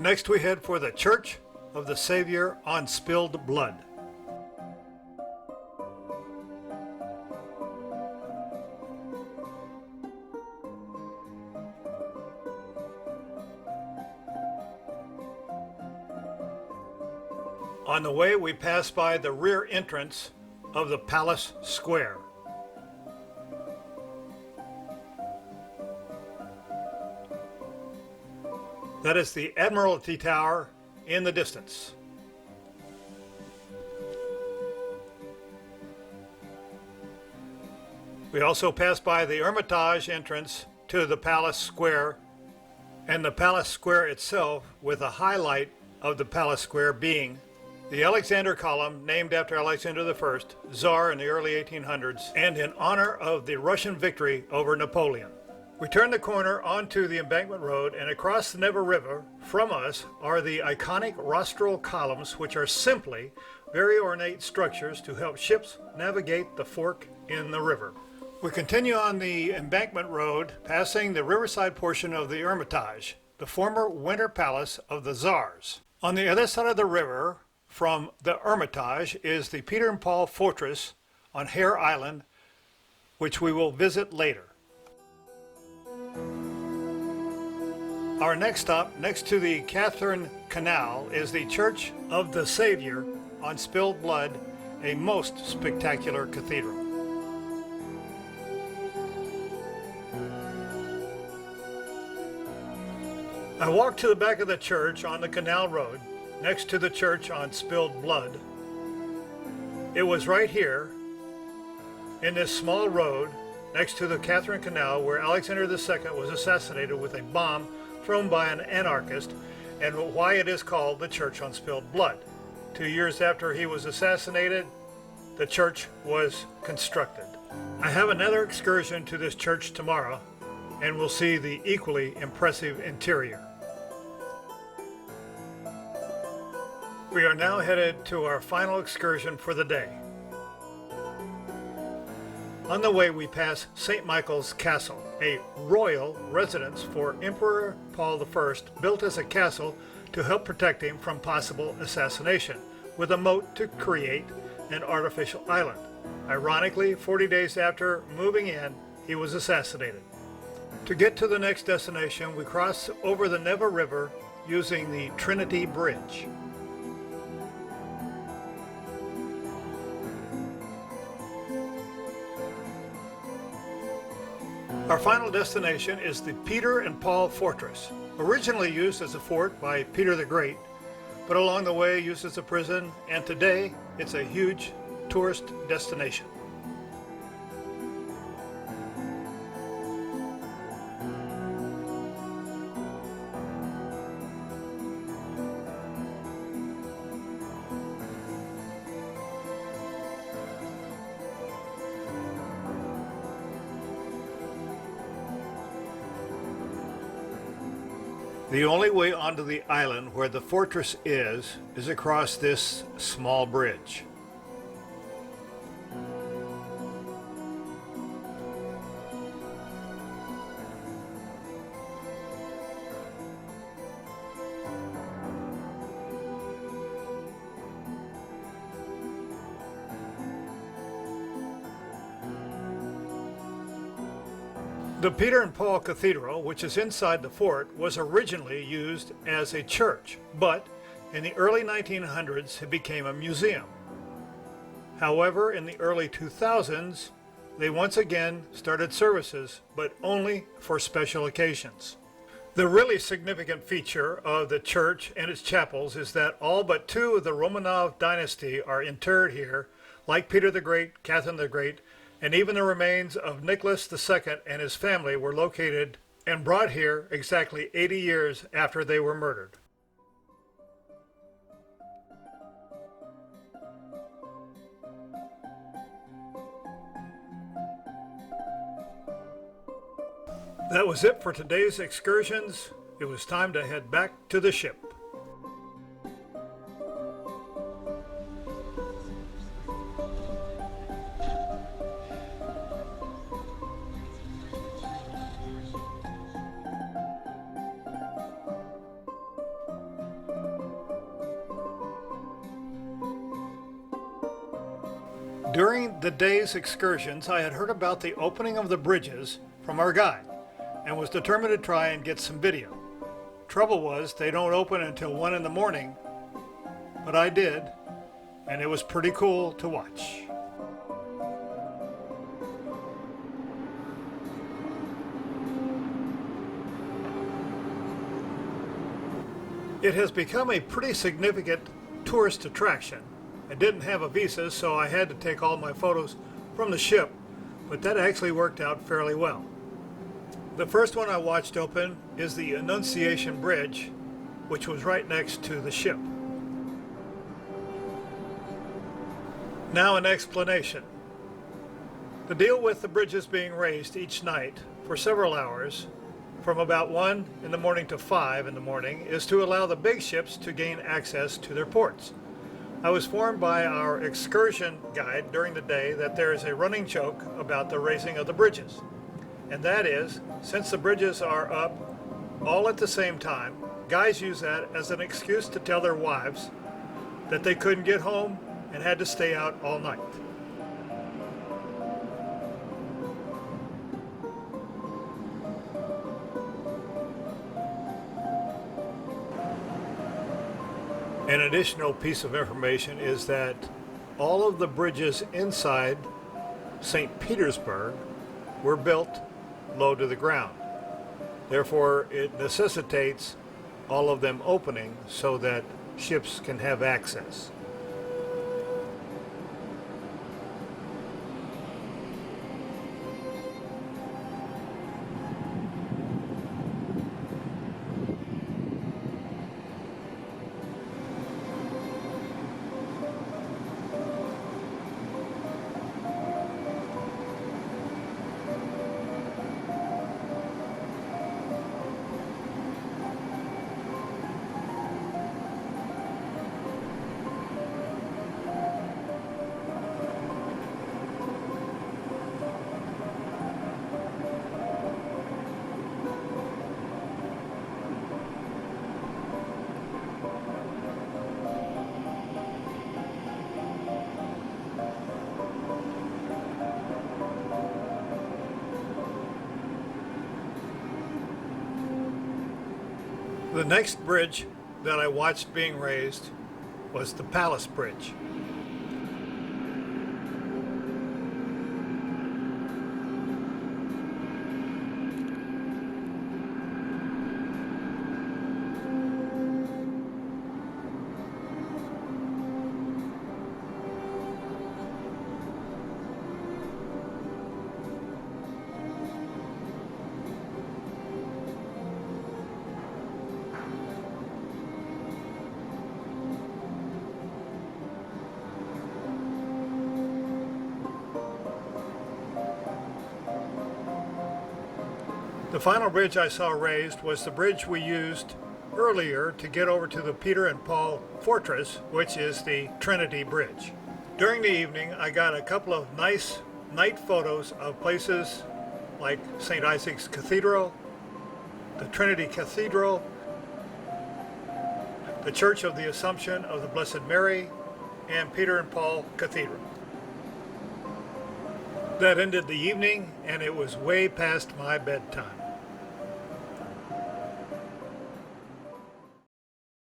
Next we head for the Church of the Savior on Spilled Blood. On the way we pass by the rear entrance of the Palace Square. That is the Admiralty Tower in the distance. We also pass by the Hermitage entrance to the Palace Square, and the Palace Square itself, with a highlight of the Palace Square being the Alexander Column, named after Alexander I, Tsar in the early 1800s, and in honor of the Russian victory over Napoleon. We turn the corner onto the Embankment Road, and across the Neva River from us are the iconic rostral columns, which are simply very ornate structures to help ships navigate the fork in the river. We continue on the Embankment Road, passing the riverside portion of the Hermitage, the former winter palace of the Tsars. On the other side of the river from the Hermitage is the Peter and Paul Fortress on Hare Island, which we will visit later. Our next stop, next to the Catherine Canal, is the Church of the Savior on Spilled Blood, a most spectacular cathedral. I walked to the back of the church on the Canal Road, next to the church on Spilled Blood. It was right here, in this small road, next to the Catherine Canal, where Alexander II was assassinated with a bomb thrown by an anarchist, and why it is called the Church on Spilled Blood. 2 years after he was assassinated, the church was constructed. I have another excursion to this church tomorrow, and we'll see the equally impressive interior. We are now headed to our final excursion for the day. On the way we pass St. Michael's Castle, a royal residence for Emperor Paul I, built as a castle to help protect him from possible assassination, with a moat to create an artificial island. Ironically, 40 days after moving in, he was assassinated. To get to the next destination, we cross over the Neva River using the Trinity Bridge. Our final destination is the Peter and Paul Fortress, originally used as a fort by Peter the Great, but along the way used as a prison, and today it's a huge tourist destination. The only way onto the island where the fortress is across this small bridge. The Peter and Paul Cathedral, which is inside the fort, was originally used as a church, but in the early 1900s it became a museum. However, in the early 2000s, they once again started services, but only for special occasions. The really significant feature of the church and its chapels is that all but two of the Romanov dynasty are interred here, like Peter the Great, Catherine the Great, and even the remains of Nicholas II and his family were located and brought here exactly 80 years after they were murdered. That was it for today's excursions. It was time to head back to the ship. During the day's excursions, I had heard about the opening of the bridges from our guide and was determined to try and get some video. Trouble was, they don't open until 1 in the morning, but I did, and it was pretty cool to watch. It has become a pretty significant tourist attraction. I didn't have a visa, so I had to take all my photos from the ship, but that actually worked out fairly well. The first one I watched open is the Annunciation Bridge, which was right next to the ship. Now an explanation. The deal with the bridges being raised each night for several hours, from about 1 in the morning to 5 in the morning, is to allow the big ships to gain access to their ports. I was informed by our excursion guide during the day that there is a running joke about the raising of the bridges. And that is, since the bridges are up all at the same time, guys use that as an excuse to tell their wives that they couldn't get home and had to stay out all night. An additional piece of information is that all of the bridges inside St. Petersburg were built low to the ground. Therefore, it necessitates all of them opening so that ships can have access. The next bridge that I watched being raised was the Palace Bridge. The final bridge I saw raised was the bridge we used earlier to get over to the Peter and Paul Fortress, which is the Trinity Bridge. During the evening, I got a couple of nice night photos of places like St. Isaac's Cathedral, the Trinity Cathedral, the Church of the Assumption of the Blessed Mary, and Peter and Paul Cathedral. That ended the evening, and it was way past my bedtime.